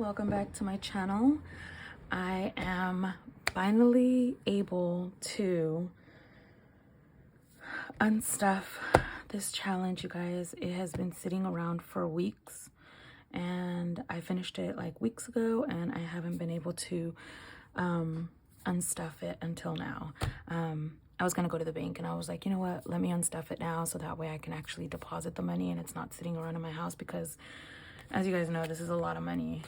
welcome back to my channel. I am finally able to unstuff this challenge, you guys. It has been sitting around for weeks and I finished it like weeks ago and I haven't been able to unstuff it until now. I was gonna go to the bank and I was like, you know what, let me unstuff it now so that way I can actually deposit the money and it's not sitting around in my house, because as you guys know, this is a lot of money.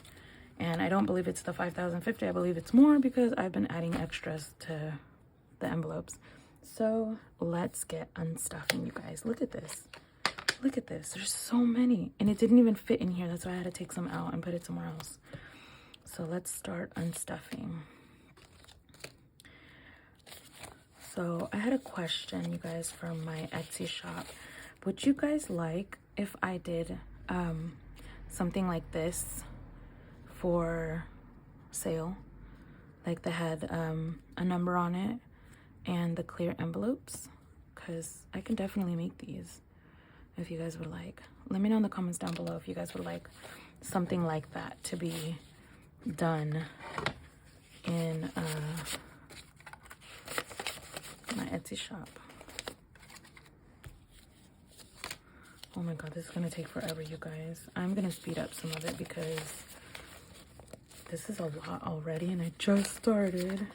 And I don't believe it's the $5,050. I believe it's more because I've been adding extras to the envelopes. So let's get unstuffing, you guys. Look at this. Look at this. There's so many. And it didn't even fit in here. That's why I had to take some out and put it somewhere else. So let's start unstuffing. So I had a question, you guys, from my Etsy shop. Would you guys like if I did something like this for sale, like that had a number on it and the clear envelopes? Because I can definitely make these if you guys would like. Let me know in the comments down below if you guys would like something like that to be done in my Etsy shop. Oh my god, this is gonna take forever, you guys. I'm gonna speed up some of it because this is a lot already and I just started.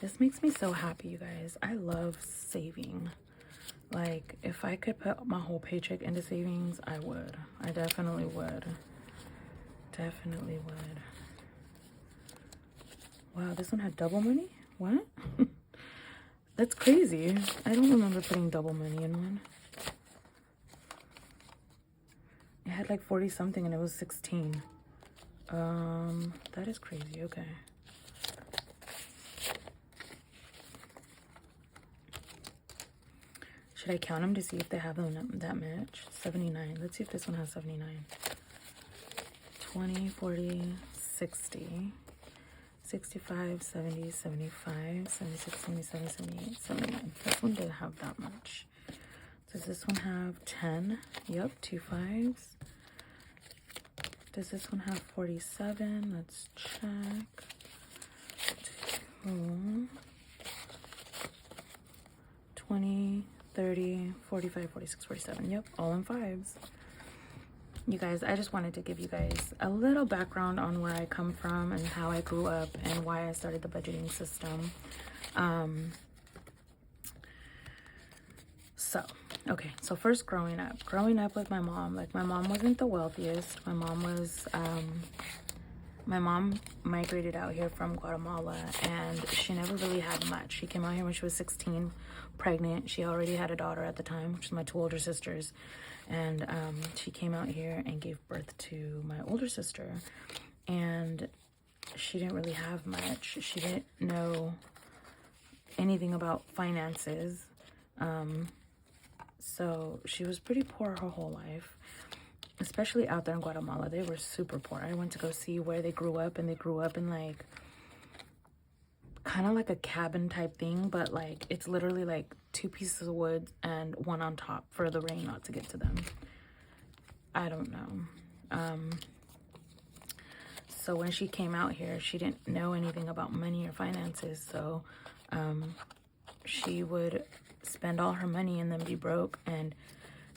This makes me so happy, you guys. I love saving. Like, if I could put my whole paycheck into savings, I would. I definitely would. Definitely would. Wow, this one had double money? What? That's crazy. I don't remember putting double money in one. It had like 40 something and it was 16. That is crazy. Okay. Should I count them to see if they have them that much? 79. Let's see if this one has 79. 20, 40, 60. 65, 70, 75, 76, 77, 78, 79. This one didn't have that much. Does this one have 10? Yep, 2 5s. Does this one have 47? Let's check. 2, 20, 30, 45, 46, 47. Yep, all in 5s. You guys, I just wanted to give you guys a little background on where I come from and how I grew up and why I started the budgeting system. So first growing up with my mom, like my mom wasn't the wealthiest. My mom migrated out here from Guatemala and she never really had much. She came out here when she was 16, pregnant. She already had a daughter at the time, which is my 2 older sisters. And she came out here and gave birth to my older sister. And she didn't really have much. She didn't know anything about finances. So she was pretty poor her whole life. Especially out there in Guatemala. They were super poor. I went to go see where they grew up. And they grew up in like kind of like a cabin type thing, but like it's literally like 2 pieces of wood and one on top for the rain not to get to them. I don't know. So when she came out here, she didn't know anything about money or finances, so she would spend all her money and then be broke. And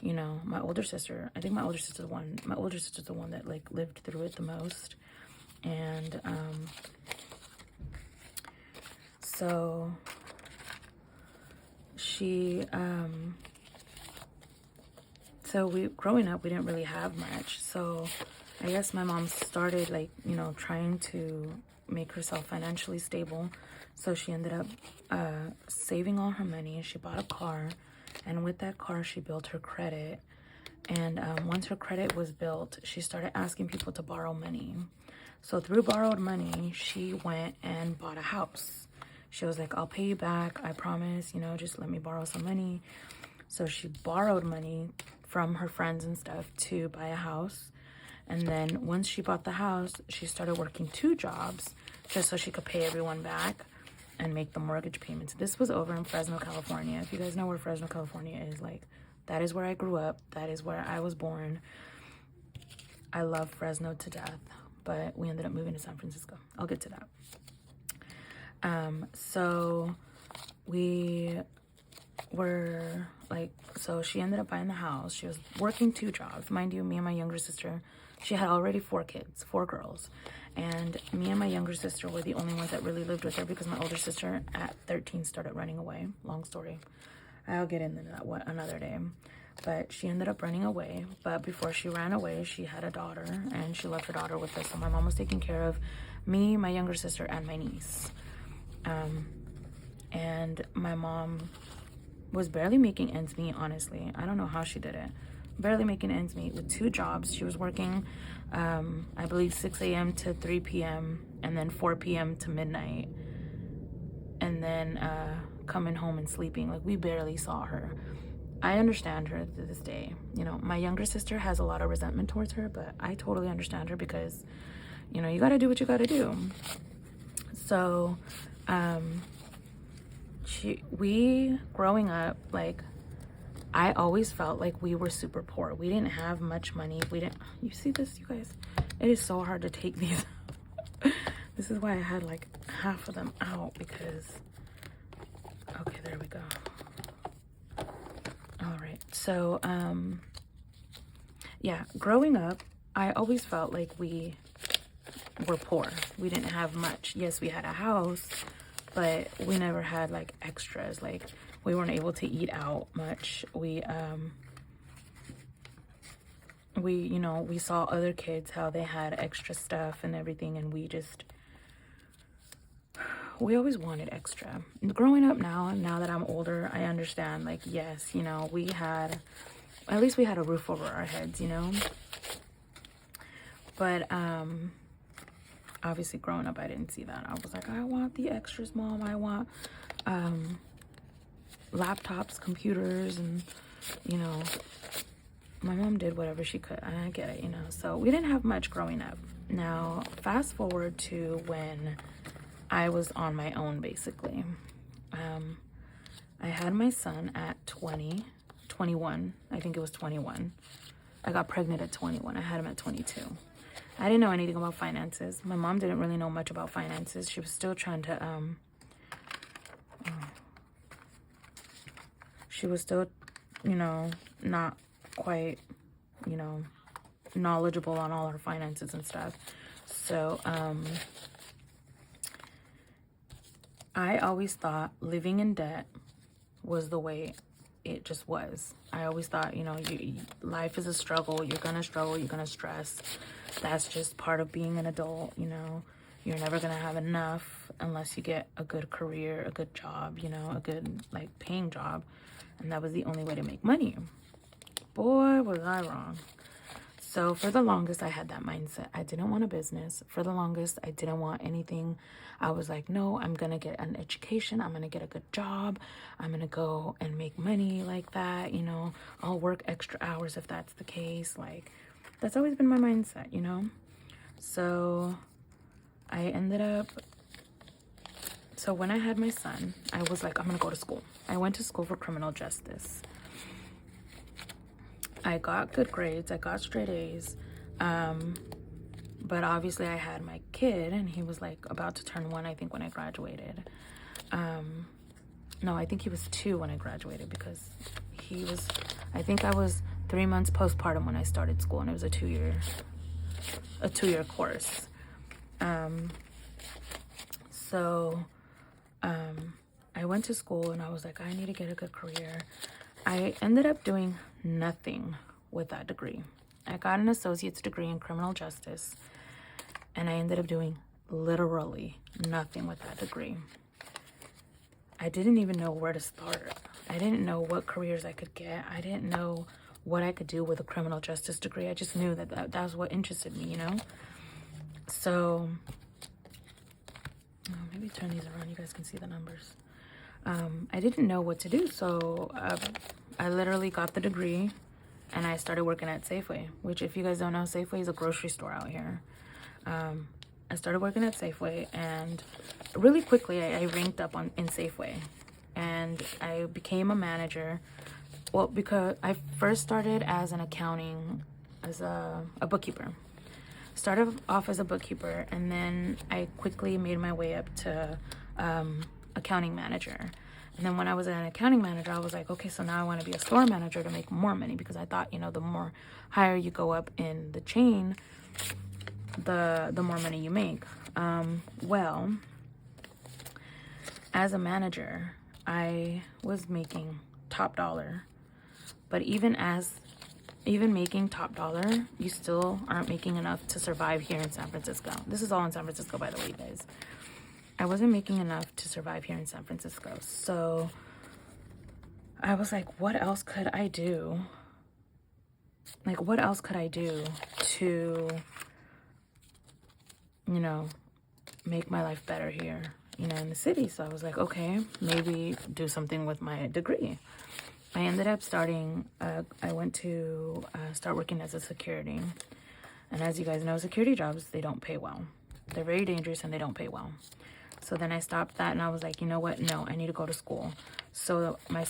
you know, my older sister, I think my older sister's the one that like lived through it the most. And so she growing up, we didn't really have much. So I guess my mom started like, you know, trying to make herself financially stable. So she ended up saving all her money. She bought a car, and with that car she built her credit. And once her credit was built, she started asking people to borrow money. So through borrowed money, she went and bought a house. She was like, I'll pay you back, I promise, you know, just let me borrow some money. So she borrowed money from her friends and stuff to buy a house. And then once she bought the house, she started working 2 jobs just so she could pay everyone back. and make the mortgage payments. This was over in Fresno, California. If you guys know where Fresno, California is, like, that is where I grew up. That is where I was born. I love Fresno to death, but we ended up moving to San Francisco. I'll get to that. So we were like, so she ended up buying the house. She was working 2 jobs. Mind you, me and my younger sister, she had already 4 kids, 4 girls. And me and my younger sister were the only ones that really lived with her because my older sister at 13 started running away. Long story. I'll get into that another day. But she ended up running away. But before she ran away, she had a daughter, and she left her daughter with us. So my mom was taking care of me, my younger sister, and my niece. And my mom was barely making ends meet, honestly. I don't know how she did it. Barely making ends meet with 2 jobs. She was working, I believe, 6 a.m. to 3 p.m. and then 4 p.m. to midnight. And then coming home and sleeping. Like, we barely saw her. I understand her to this day. You know, my younger sister has a lot of resentment towards her, but I totally understand her because, you know, you got to do what you got to do. So, we growing up, like, I always felt like we were super poor. We didn't have much money. You see this, you guys? It is so hard to take these. This is why I had like half of them out because, okay, there we go. All right. So, yeah, growing up, I always felt like we were poor. We didn't have much. Yes, we had a house, but we never had like extras. Like, we weren't able to eat out much. We you know, we saw other kids, how they had extra stuff and everything, and we always wanted extra. Growing up now that I'm older, I understand, like, yes, you know, at least we had a roof over our heads, you know? But, obviously growing up, I didn't see that. I was like, I want the extras, Mom. I want, laptops, computers, and, you know, my mom did whatever she could, and I get it, you know. So we didn't have much growing up. Now, fast forward to when I was on my own, basically. I had my son at 21. I think it was 21. I got pregnant at 21. I had him at 22. I didn't know anything about finances. My mom didn't really know much about finances. She was still trying to, she was still, you know, not quite, you know, knowledgeable on all her finances and stuff. So, I always thought living in debt was the way it just was. I always thought, you know, life is a struggle. You're gonna struggle. You're gonna stress. That's just part of being an adult, you know. You're never gonna have enough unless you get a good career, a good job, you know, a good, like, paying job. And that was the only way to make money. Boy, was I wrong. So for the longest, I had that mindset. I didn't want a business. For the longest, I didn't want anything. I was like, no, I'm going to get an education. I'm going to get a good job. I'm going to go and make money like that. You know, I'll work extra hours if that's the case. Like, that's always been my mindset, you know? So I ended up, so when I had my son, I was like, I'm going to go to school. I went to school for criminal justice. I got good grades. I got straight A's. But obviously I had my kid, and he was like about to turn 1, I think, when I graduated. No, I think he was 2 when I graduated, because I think I was 3 months postpartum when I started school, and it was a 2-year course. So I went to school, and I was like, I need to get a good career. I ended up doing nothing with that degree. I got an associate's degree in criminal justice, and I ended up doing literally nothing with that degree. I didn't even know where to start. I didn't know what careers I could get. I didn't know what I could do with a criminal justice degree. I just knew that was what interested me, you know? So, maybe turn these around, you guys can see the numbers. I didn't know what to do, so I literally got the degree, and I started working at Safeway, which, if you guys don't know, Safeway is a grocery store out here. I started working at Safeway, and really quickly I ranked up in Safeway, and I became a manager. Well, because I first started as an accounting, as a bookkeeper. Started off as a bookkeeper, and then I quickly made my way up to accounting manager. And then when I was an accounting manager, I was like, okay, so now I want to be a store manager to make more money, because I thought, you know, the more higher you go up in the chain, the more money you make. Well, as a manager, I was making top dollar, but even making top dollar, you still aren't making enough to survive here in San Francisco. This is all in San Francisco, by the way, you guys. I wasn't making enough to survive here in San Francisco. So I was like, what else could I do? Like, what else could I do to, you know, make my life better here, you know, in the city? So I was like, okay, maybe do something with my degree. I ended up I went to start working as a security. And as you guys know, security jobs, they don't pay well. They're very dangerous and they don't pay well. So then I stopped that, and I was like, you know what? No, I need to go to school. So my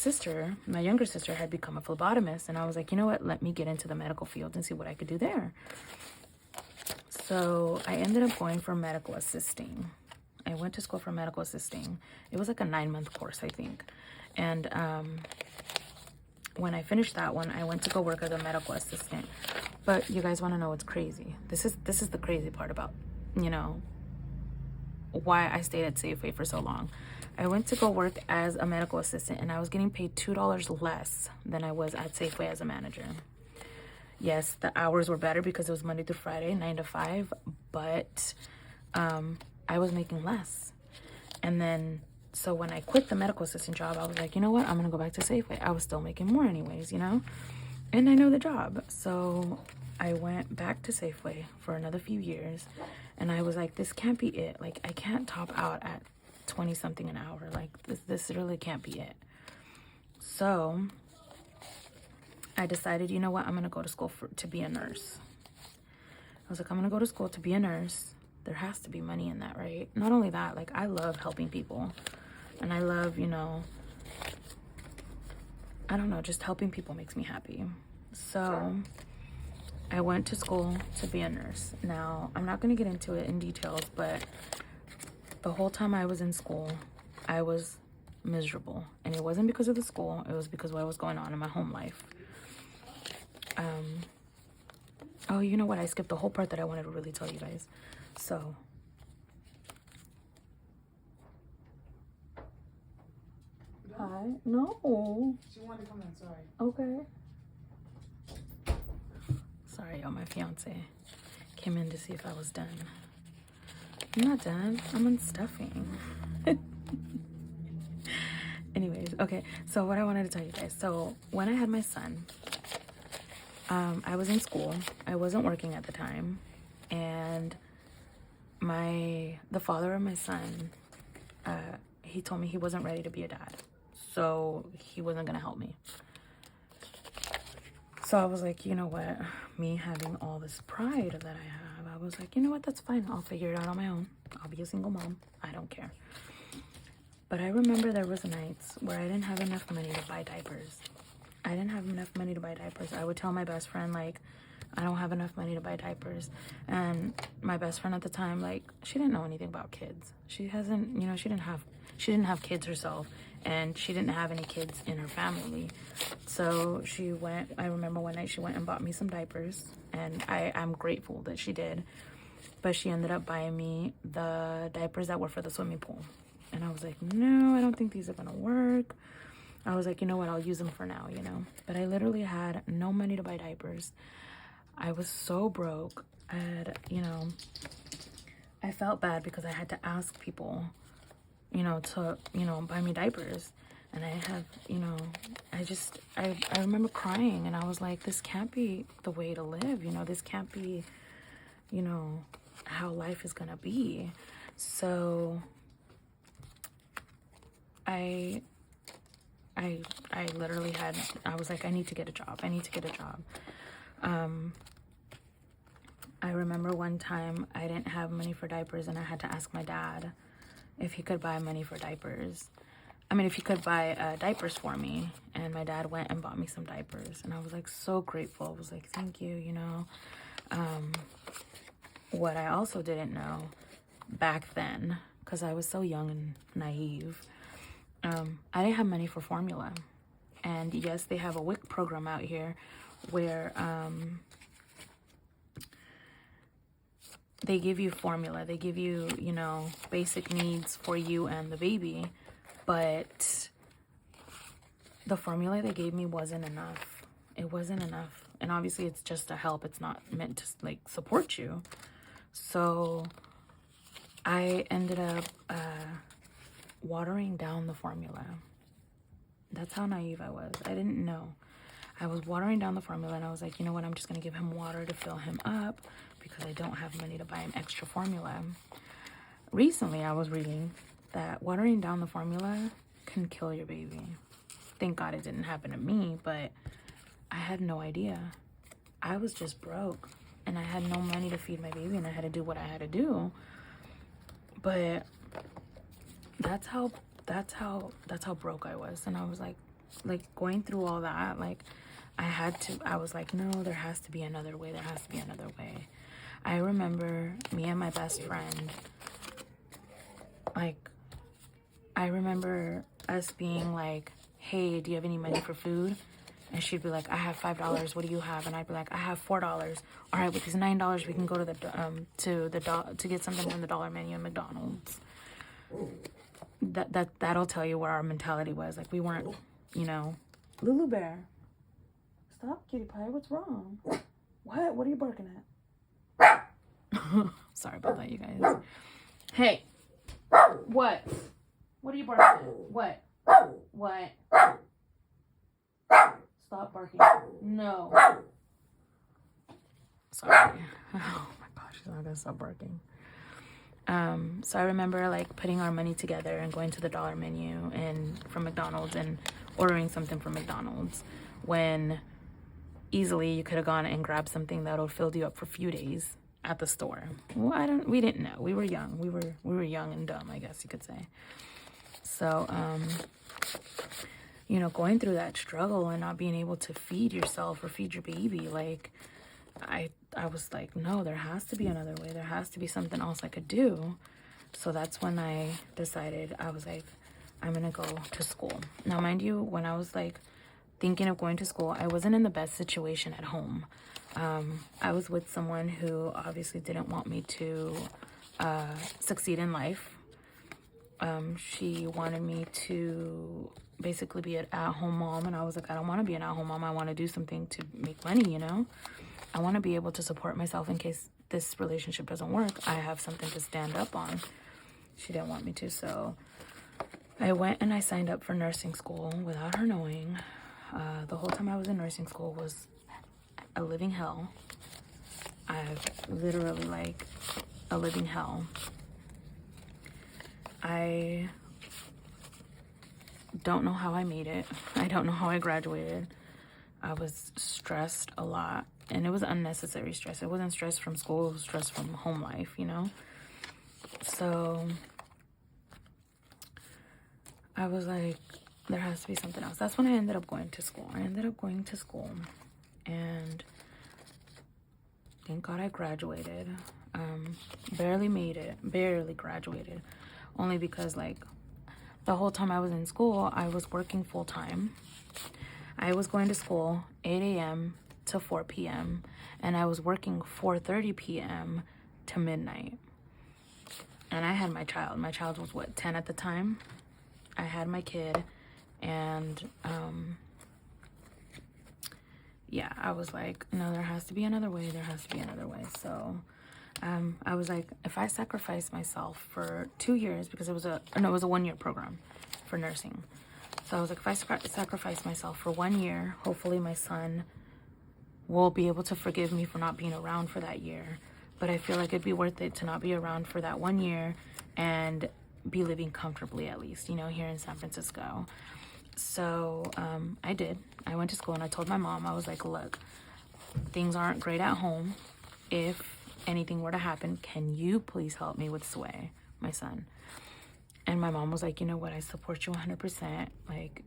younger sister had become a phlebotomist, and I was like, you know what? Let me get into the medical field and see what I could do there. So I ended up going for medical assisting. I went to school for medical assisting. It was like a 9-month course, I think. And when I finished that one, I went to go work as a medical assistant. But you guys want to know what's crazy? This is the crazy part about, you know, why I stayed at Safeway for so long. I went to go work as a medical assistant, and I was getting paid $2 less than I was at Safeway as a manager. Yes, the hours were better because it was Monday through Friday, 9 to 5, but I was making less. And then, so when I quit the medical assistant job, I was like, you know what? I'm going to go back to Safeway. I was still making more anyways, you know? And I know the job. So I went back to Safeway for another few years, and I was like, this can't be it. Like, I can't top out at 20 something an hour. Like, this really can't be it. So I decided, you know what? I'm going to go to school to be a nurse. I was like, I'm going to go to school to be a nurse. There has to be money in that, right? Not only that, like, I love helping people, and I love, you know, I don't know, just helping people makes me happy. So I went to school to be a nurse. Now, I'm not going to get into it in details, but the whole time I was in school, I was miserable. And it wasn't because of the school. It was because of what was going on in my home life. Oh, you know what? I skipped the whole part that I wanted to really tell you guys. So hi. No. She wanted to come in, sorry. Okay. Sorry, y'all. My fiance came in to see if I was done. I'm not done. I'm unstuffing. Anyways, okay. So what I wanted to tell you guys. So when I had my son, I was in school. I wasn't working at the time, and the father of my son, he told me he wasn't ready to be a dad, so he wasn't gonna help me. So I was like, you know what? Me having all this pride that I have, I was like, you know what? That's fine. I'll figure it out on my own. I'll be a single mom. I don't care. But I remember there was nights where I didn't have enough money to buy diapers. I didn't have enough money to buy diapers. I would tell my best friend, like, I don't have enough money to buy diapers. And my best friend at the time, like, she didn't know anything about kids. She hasn't, you know, she didn't have kids herself, and she didn't have any kids in her family. So I remember one night she went and bought me some diapers, and I'm grateful that she did. But she ended up buying me the diapers that were for the swimming pool. And I was like, no, I don't think these are gonna work. I was like, you know what, I'll use them for now, you know. But I literally had no money to buy diapers. I was so broke. I felt bad because I had to ask people, you know, to, you know, buy me diapers. And I have, you know, I remember crying, and I was like, this can't be the way to live, you know, this can't be, you know, how life is gonna be. So I literally I was like, I need to get a job. I remember one time I didn't have money for diapers, and I had to ask my dad if he could buy money for diapers. I mean, if he could buy diapers for me. And my dad went and bought me some diapers. And I was like so grateful. I was like, thank you, you know. What I also didn't know back then, because I was so young and naive, I didn't have money for formula. And yes, they have a WIC program out here where they give you formula. They give you, you know, basic needs for you and the baby. But the formula they gave me wasn't enough. It wasn't enough. And obviously it's just a help. It's not meant to like support you. So I ended up watering down the formula. That's how naive I was. I didn't know. I was watering down the formula, and I was like, you know what? I'm just going to give him water to fill him up because I don't have money to buy him extra formula. Recently, I was reading that watering down the formula can kill your baby. Thank God it didn't happen to me, but I had no idea. I was just broke, and I had no money to feed my baby, and I had to do what I had to do. But that's how broke I was. And I was like going through all that, like I was like, no, there has to be another way. There has to be another way. I remember me and my best friend, like, I remember us being like, hey, do you have any money for food? And she'd be like, I have $5. What do you have? And I'd be like, I have $4. All right, with these $9, we can go to get something from the dollar menu at McDonald's. That'll tell you what our mentality was. Like, we weren't, you know, Lulu Bear. Stop, kitty pie. What's wrong? What are you barking at? Sorry about that, you guys. Hey, what are you barking at? What? Stop barking. No. Sorry. Oh my gosh, she's not gonna stop barking. So I remember like putting our money together and going to the dollar menu and from McDonald's and ordering something from McDonald's when easily you could have gone and grabbed something that would fill you up for a few days at the store. Well, we didn't know. We were young. We were young and dumb, I guess you could say. So, you know, going through that struggle and not being able to feed yourself or feed your baby, like, I was like, no, there has to be another way. There has to be something else I could do. So that's when I decided, I was like, I'm going to go to school. Now, mind you, when I was like thinking of going to school, I wasn't in the best situation at home. I was with someone who obviously didn't want me to succeed in life. She wanted me to basically be an at-home mom, and I was like, I don't want to be an at-home mom. I want to do something to make money, you know? I want to be able to support myself in case this relationship doesn't work. I have something to stand up on. She didn't want me to, so I went and I signed up for nursing school without her knowing. The whole time I was in nursing school was a living hell. Literally like a living hell. I don't know how I made it. I don't know how I graduated. I was stressed a lot, and it was unnecessary stress. It wasn't stress from school, it was stress from home life, you know? So I was like, there has to be something else. That's when I ended up going to school. And thank God I graduated. Barely made it, barely graduated. Only because like the whole time I was in school, I was working full time. I was going to school 8 a.m. to 4 p.m. and I was working 4:30 p.m. to midnight. And I had my child. My child was what, 10 at the time? I had my kid, and yeah, I was like, no, there has to be another way. There has to be another way. So I was like, if I sacrifice myself for 2 years, because it was a 1-year program for nursing. So I was like, if I sacrifice myself for 1 year, hopefully my son will be able to forgive me for not being around for that year. But I feel like it'd be worth it to not be around for that 1 year and be living comfortably, at least, you know, here in San Francisco. So I did. I went to school and I told my mom, I was like, look, things aren't great at home. If anything were to happen, can you please help me with Sway, my son? And my mom was like, you know what, I support you 100%. Like,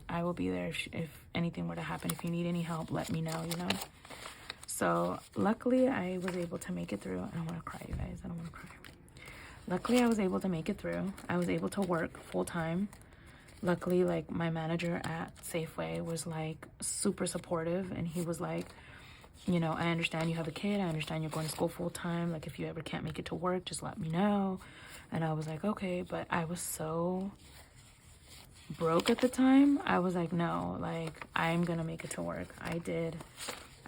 I will be there if anything were to happen. If you need any help, let me know, you know? So luckily I was able to make it through. I don't want to cry, you guys. I don't want to cry. Luckily I was able to make it through. I was able to work full time. Luckily, like, my manager at Safeway was like super supportive, and he was like, you know, I understand you have a kid. I understand you're going to school full time. Like, if you ever can't make it to work, just let me know. And I was like, okay. But I was so broke at the time. I was like, no, like, I'm gonna make it to work. I did.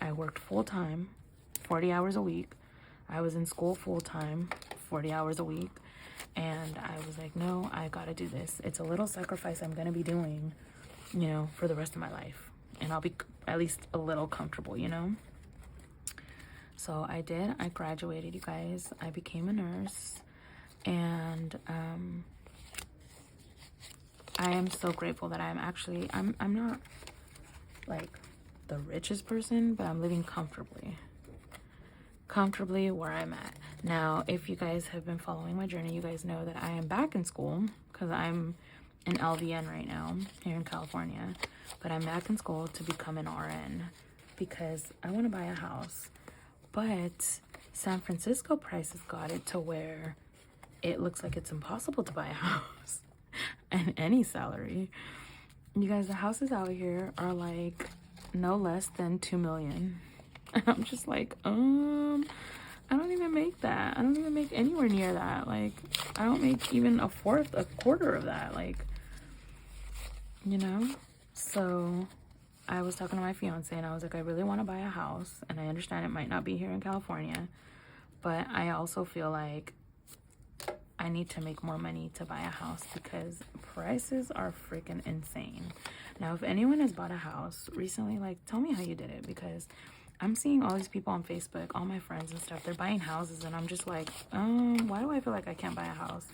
I worked full time, 40 hours a week. I was in school full time, 40 hours a week. And I was like, no, I gotta do this. It's a little sacrifice I'm gonna be doing, you know, for the rest of my life. And I'll be at least a little comfortable, you know? So I did. I graduated, you guys. I became a nurse. And I am so grateful that I'm not like the richest person, but I'm living comfortably where I'm at. Now, if you guys have been following my journey, you guys know that I am back in school because I'm an LVN right now here in California, but I'm back in school to become an RN because I want to buy a house. But San Francisco prices got it to where it looks like it's impossible to buy a house and any salary. You guys, the houses out here are like no less than 2 million. And I'm just like, I don't even make that. I don't even make anywhere near that. Like, I don't make even a quarter of that. Like, you know? So I was talking to my fiance and I was like, I really want to buy a house. And I understand it might not be here in California, but I also feel like I need to make more money to buy a house because prices are freaking insane. Now, if anyone has bought a house recently, like, tell me how you did it, because I'm seeing all these people on Facebook, all my friends and stuff, they're buying houses, and I'm just like, why do I feel like I can't buy a house?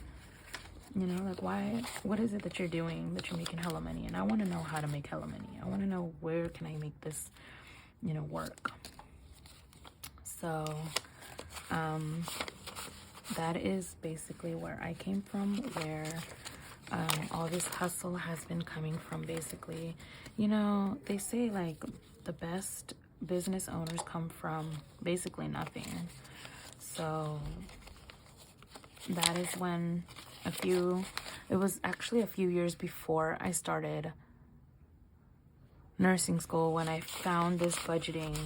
You know, like, why? What is it that you're doing that you're making hella money? And I want to know how to make hella money. I want to know where can I make this, you know, work. So, that is basically where I came from, where all this hustle has been coming from. Basically, you know, they say like the best business owners come from basically nothing. So that is when it was actually a few years before I started nursing school when I found this budgeting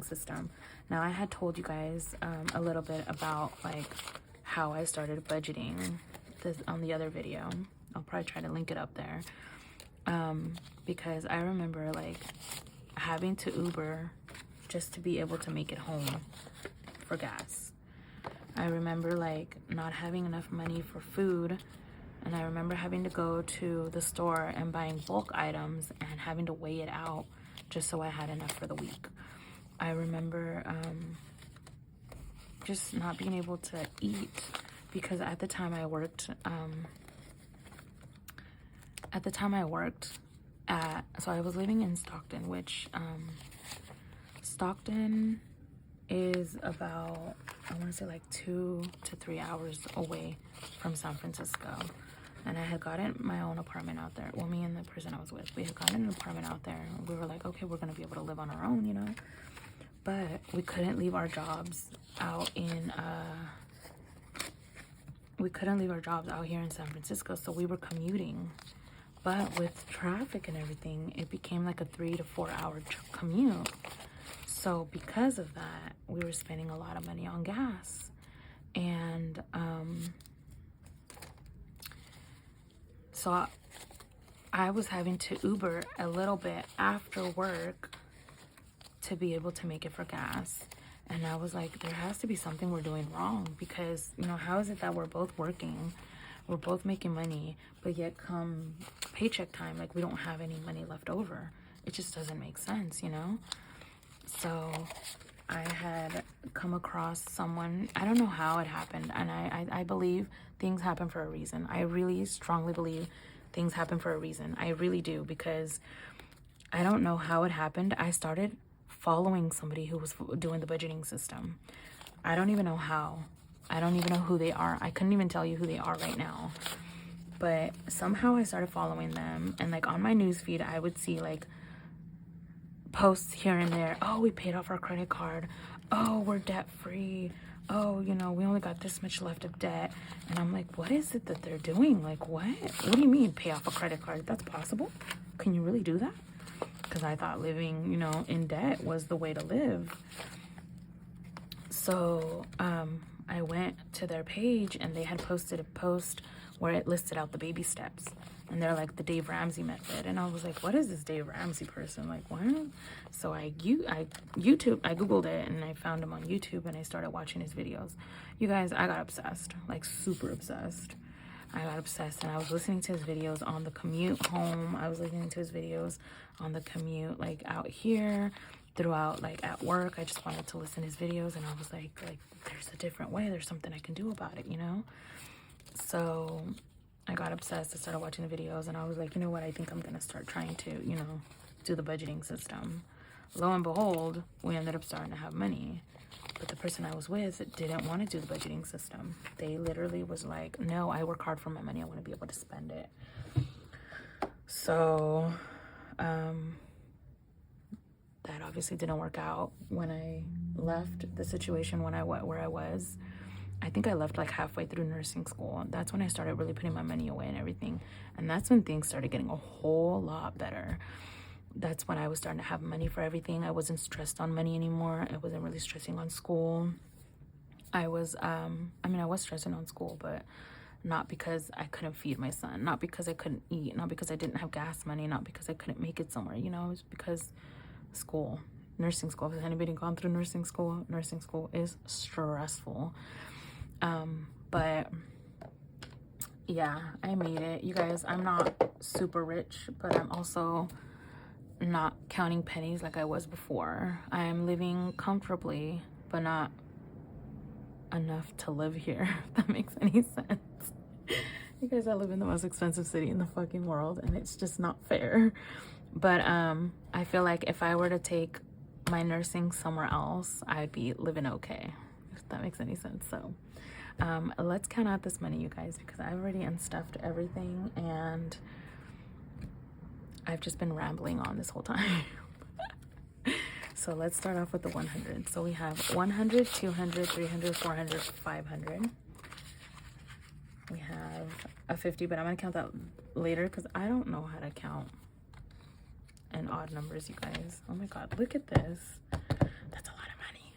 system. Now, I had told you guys a little bit about like how I started budgeting this on the other video. I'll probably try to link it up there, because I remember like having to Uber just to be able to make it home for gas. I remember like not having enough money for food, and I remember having to go to the store and buying bulk items and having to weigh it out just so I had enough for the week. I remember just not being able to eat because at the time I worked so I was living in Stockton, which Stockton is about, I want to say like 2 to 3 hours away from San Francisco. And I had gotten my own apartment out there. Well, me and the person I was with, we had gotten an apartment out there. We were like, okay, we're going to be able to live on our own, you know? But we couldn't leave our jobs out in, here in San Francisco. So we were commuting. But with traffic and everything, it became like a 3 to 4 hour commute. So because of that, we were spending a lot of money on gas. And so I was having to Uber a little bit after work to be able to make it for gas. And I was like, there has to be something we're doing wrong, because, you know, how is it that we're both working, we're both making money, but yet come paycheck time, like we don't have any money left over? It just doesn't make sense, you know? So I had come across someone, I don't know how it happened, and I believe things happen for a reason. I really strongly believe things happen for a reason. I really do, because I don't know how it happened. I started following somebody who was doing the budgeting system. I don't even know how. I don't even know who they are. I couldn't even tell you who they are right now. But somehow I started following them. And like on my newsfeed, I would see like posts here and there. Oh, we paid off our credit card. Oh, we're debt free. Oh, you know, we only got this much left of debt. And I'm like, what is it that they're doing? Like, what? What do you mean pay off a credit card? That's possible? Can you really do that? Because I thought living, you know, in debt was the way to live. So I went to their page and they had posted a post where it listed out the baby steps. And they're like the Dave Ramsey method. And I was like, what is this Dave Ramsey person? Like, what? So I Googled it and I found him on YouTube and I started watching his videos. You guys, I got obsessed, like super obsessed. I got obsessed and I was listening to his videos on the commute home. I was listening to his videos on the commute, like out here, throughout, like at work. I just wanted to listen to his videos and I was like, there's a different way. There's something I can do about it, you know? So I got obsessed. I started watching the videos and I was like, you know what? I think I'm going to start trying to, you know, do the budgeting system. Lo and behold, we ended up starting to have money. But the person I was with didn't want to do the budgeting system. They literally was like, no, I work hard for my money. I want to be able to spend it. So that obviously didn't work out. When I left the situation where I was, I think I left like halfway through nursing school. That's when I started really putting my money away and everything. And that's when things started getting a whole lot better. That's when I was starting to have money for everything. I wasn't stressed on money anymore. I wasn't really stressing on school. I was stressing on school, but not because I couldn't feed my son, not because I couldn't eat, not because I didn't have gas money, not because I couldn't make it somewhere, you know, it was because school, nursing school. Has anybody gone through nursing school? Nursing school is stressful. But yeah, I made it. You guys, I'm not super rich, but I'm also not counting pennies like I was before. I'm living comfortably, but not enough to live here, if that makes any sense. You guys, I live in the most expensive city in the fucking world, and it's just not fair. But I feel like if I were to take my nursing somewhere else, I'd be living okay, if that makes any sense. So let's count out this money, you guys, because I've already unstuffed everything and I've just been rambling on this whole time. So let's start off with the 100. So we have 100, 200, 300, 400, 500. We have a 50, but I'm gonna count that later because I don't know how to count in odd numbers, you guys. Oh my God, look at this. That's a lot of money.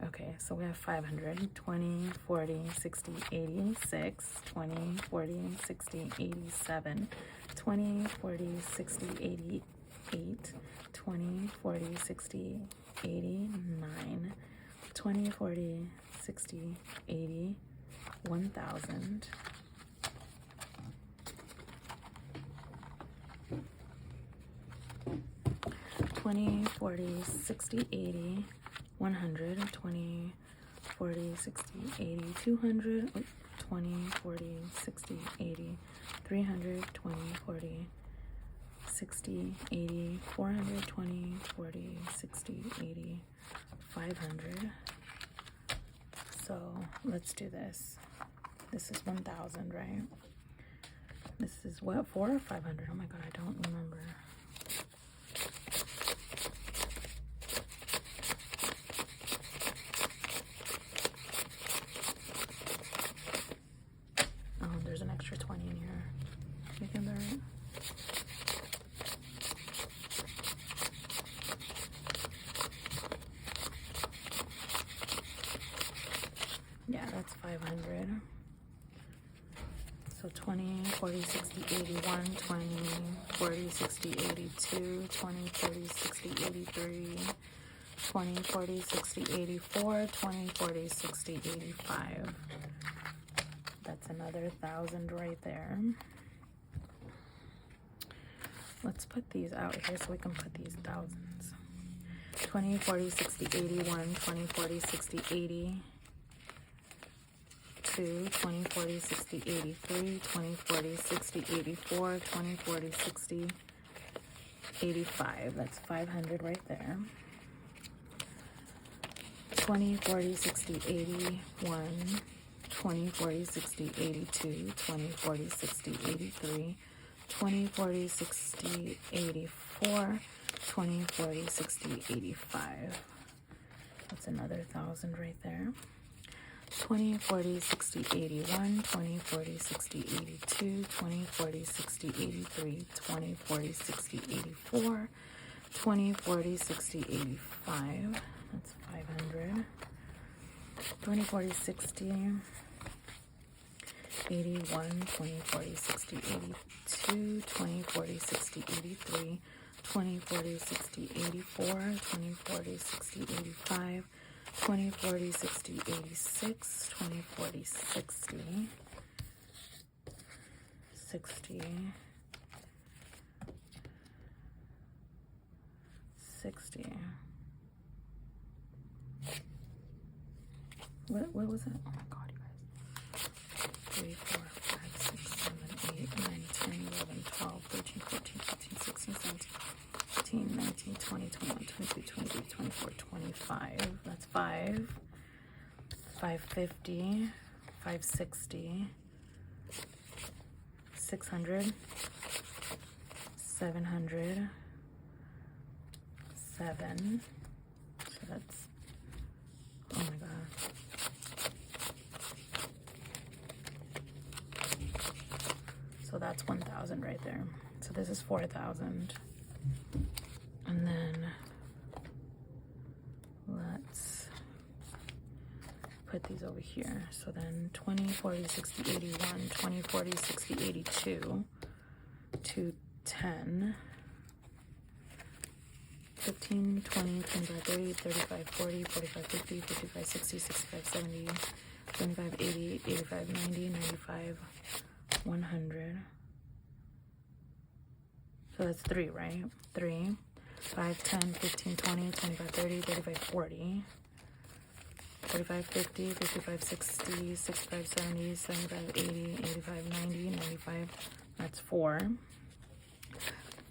Okay, so we have 500, 20, 40, 60, 86, 20, 40, 60, 87, 20, 40, 60, 88, 20, 40, 60, 89, 20, 40, 60, 80, 1,000. $20, $40, $60, $80, $100, $20, $40, $60, $80, $200, $20, $40, $60, $80, $300, $20, $40, $60, $80, $400, $20, $40, $60, $80, $500. So let's do this. This is 1,000, right? This is what, 4 or 500? Oh my God, I don't remember. Oh, there's an extra 20 in here. Making that right? Yeah, that's 500. So 20, 40, 60, 81, 20, 40, 60, 82, 20, 40, 60, 83, 20, 40, 60, 84, 20, 40, 60, 85. That's another 1,000 right there. Let's put these out here so we can put these thousands. 20, 40, 60, 81, 20, 40, 60, 80. 20, 40, 60, 83, 20, 40, 60, 84, 20, 40, 60, 85. That's 500 right there. 20, 40, 60, 81. 20, 40, 60, 82. 20, 40, 60, 83. 20, 40, 60, 84. 20, 40, 60, 85. That's another 1,000 right there. 20, 40, 60, 81, 20, 40, 60, 82, 20, 40, 60, 83, 20, 40, 60, 84, 20, 40, 60, 85. That's 500. 20, 40, 60, 81, 20, 40, 60, 82, 20, 40, 60, 83, 20, 40, 60, 84, 20, 40, 60, 85, 20, 40, 60, 86, 20, 40, 60, 60, 60. What was that? Oh my God, you guys. 3, 4, 5, 6, 7, 8, 9, 10, 11, 12, 13, 14, 15, 16, 17, 18, 19, 20, 21, 22, 23, 24, 25. That's 5. 550, 560, 600, 700, 7. So that's, oh my God. So that's 1,000 right there. So this is 4,000. And then let's put these over here. So then 20, 40, 60, 81, 20, 40, 60, 82, 210, 15, 20, 25, 30, 35, 40, 45, 50, 55, 60, 65, 70, 75, 80, 85, 90, 95, 100. So that's 3, right? 3, 5, 10, 15, 20, 25, 30, 35, 40, 45, 50, 55, 60, 65, 70, 75, 80, 85, 90, 95. That's 4.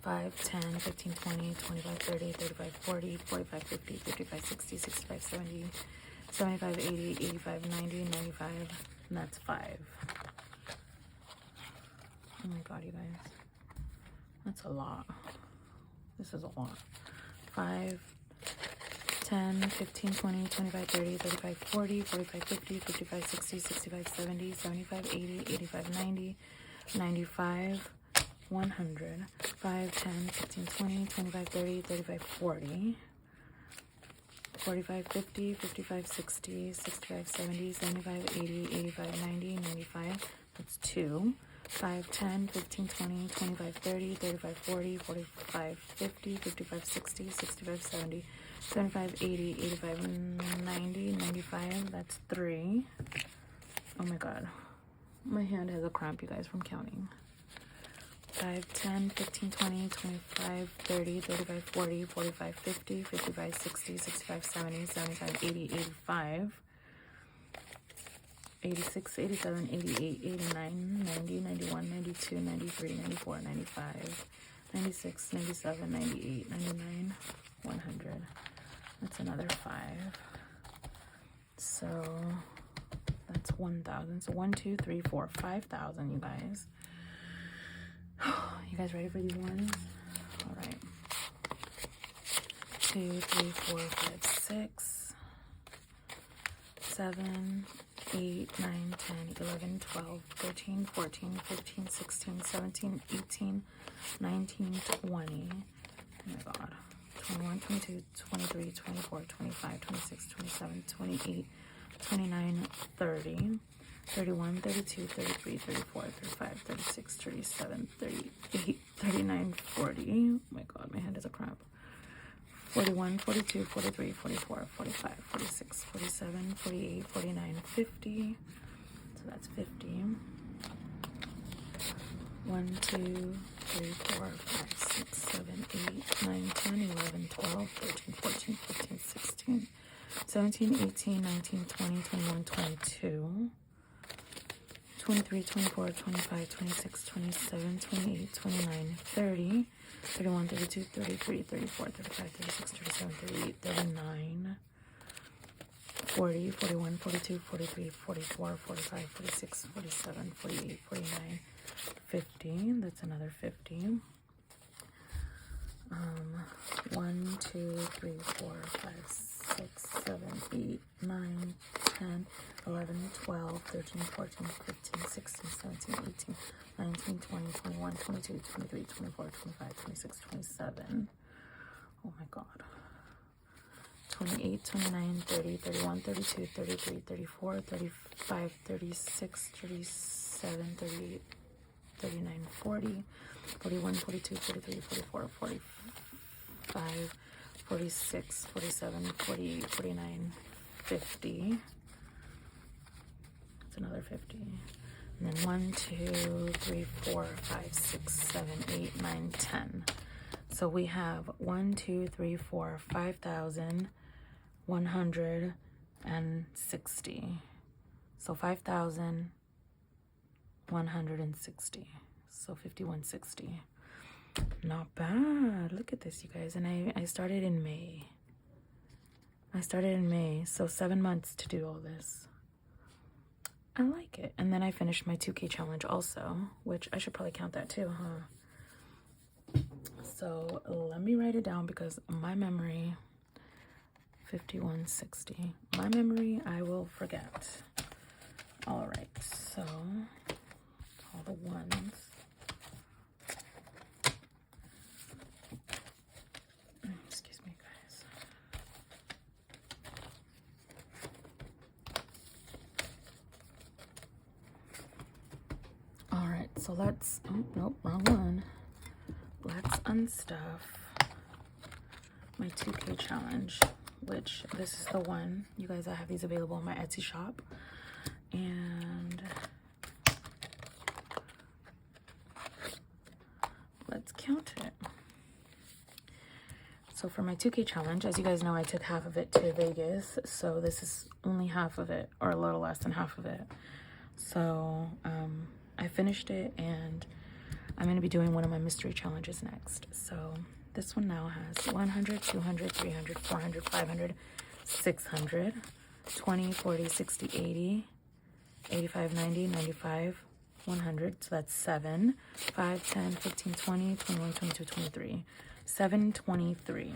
5, 10, 15, 20, 25, 30, 35, 40, 45, 50, 55, 60, 65, 70, 75, 80, 85, 90, 95. And that's 5. Oh my God, you guys. That's a lot. This is a lot. 5, 10, 15, 20, 25, 30, 35, 40, 45, 50, 55, 60, 65, 70, 75, 80, 85, 90, 95, 100. 5, 10, 15, 20, 25, 30, 35, 40, 45, 50, 55, 60, 65, 70, 75, 80, 85, 90, 95. That's 2. 5, 10, 15, 20, 25, 30, 35, 40, 45, 50, 55, 60, 65, 70, 75, 80, 85, 90, 95. That's 3. Oh my God. My hand has a cramp, you guys, from counting. 5, 10, 15, 20, 25, 30, 35, 40, 45, 50, 55, 60, 65, 70, 75, 80, 85. 86, 87, 88, 89, 90, 91, 92, 93, 94, 95, 96, 97, 98, 99, 100. That's another 5. So that's 1,000. So 1, 2, 3, 4, 5,000, you guys. You guys ready for these ones? All right. 2, 3, 4, 5, 6, 7, 8, 9, 10, 11, 12, 13, 14, 15, 16, 17, 18, 19, 20. Oh my God. 21, 22, 23, 24, 25, 26, 27, 28, 29, 30, 31, 32, 33, 34, 35, 36, 37, 38, 39, 40. Oh my God, my head is a cramp. 41, 42, 43, 44, 45, 46, 47, 48, 49, 50. So that's 50. 1, 2, 3, 4, 5, 6, 7, 8, 9, 10, 11, 12, 13, 14, 15, 16, 17, 18, 19, 20, 21, 22, 23, 24, 25, 26, 27, 28, 29, 30, 31, 32, 33, 34, 35, 36, 37, 38, 39, 40, 41, 42, 43, 44, 45, 46, 47, 48, 49, 50. That's another 50. 1, 2, 3, 4, 5, 6, 7, 8, 9, 10, 11, 12, 13, 14, 15, 16, 17, 18, 19, 20, 21, 22, 23, 24, 25, 26, 27. Oh my god. 28, 29, 30, 31, 32, 33, 34, 35, 36, 37, 38, 39, 40, 41, 42, 43, 44, 45, 46, 47, 48, 49, 50. That's another 50. And then 1, 2, 3, 4, 5, 6, 7, 8, 9, 10. So we have 1, 2, 3, 4, 5,160. So 5,160. So 5,160. Not bad. Look at this, you guys. And I started in May. So 7 months to do all this. I like it. And then I finished my 2K challenge also, which I should probably count that too, huh? So let me write it down because my memory, 5,160. My memory, I will forget. All right, so all the ones. Excuse me, guys. All right, so let's, oh, nope, wrong one. Let's unstuff my 2K challenge, which this is the one. You guys, I have these available in my Etsy shop. And let's count it. So for my 2K challenge, as you guys know, I took half of it to Vegas. So this is only half of it, or a little less than half of it. So I finished it, and I'm going to be doing one of my mystery challenges next. So this one now has 100, 200, 300, 400, 500, 600, 20, 40, 60, 80, 85, 90, 95, 100. So that's 7, 5, 10, 15, 20, 21, 22, 23. 723.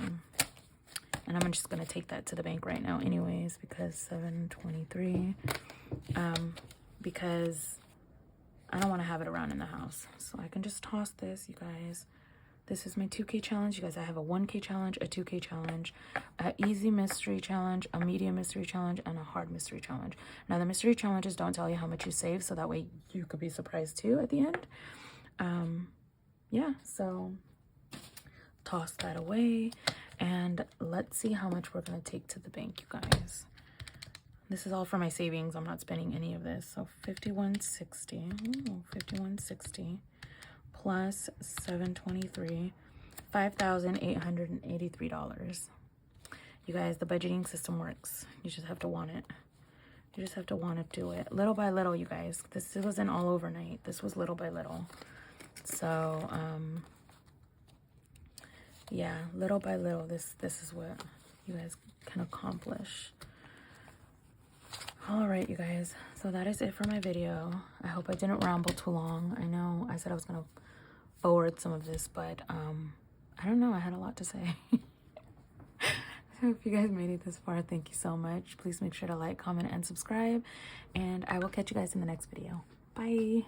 And I'm just going to take that to the bank right now anyways, because 723. Because I don't want to have it around in the house. So I can just toss this, you guys. This is my 2K challenge. You guys, I have a 1K challenge, a 2K challenge, a easy mystery challenge, a medium mystery challenge, and a hard mystery challenge. Now, the mystery challenges don't tell you how much you save, so that way you could be surprised too at the end. Yeah, so toss that away, and let's see how much we're going to take to the bank, you guys. This is all for my savings. I'm not spending any of this. So 5,160. Ooh, 5,160 plus 723, $5,883. You guys, the budgeting system works. You just have to want it. You just have to want to do it little by little, you guys. This wasn't all overnight. This was little by little. So yeah, little by little, this is what you guys can accomplish. All right, you guys, so that is it for my video. I hope I didn't ramble too long. I know I said I was gonna forward some of this, but I don't know, I had a lot to say. So if you guys made it this far, thank you so much. Please make sure to like, comment, and subscribe, and I will catch you guys in the next video. Bye.